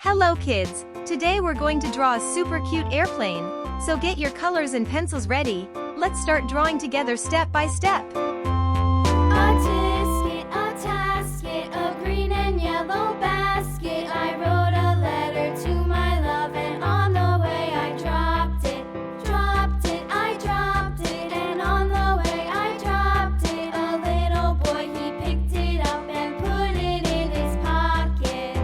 Hello kids, today we're going to draw a super cute airplane, so get your colors and pencils ready. Let's start drawing together step by step. A tasket, a green and yellow basket. I wrote a letter to my love, and on the way I dropped it, I dropped it, and on the way I dropped it. A little boy, he picked it up and put it in his pocket.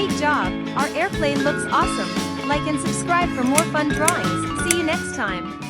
Great job, our airplane looks awesome. Like and subscribe for more fun drawings. See you next time.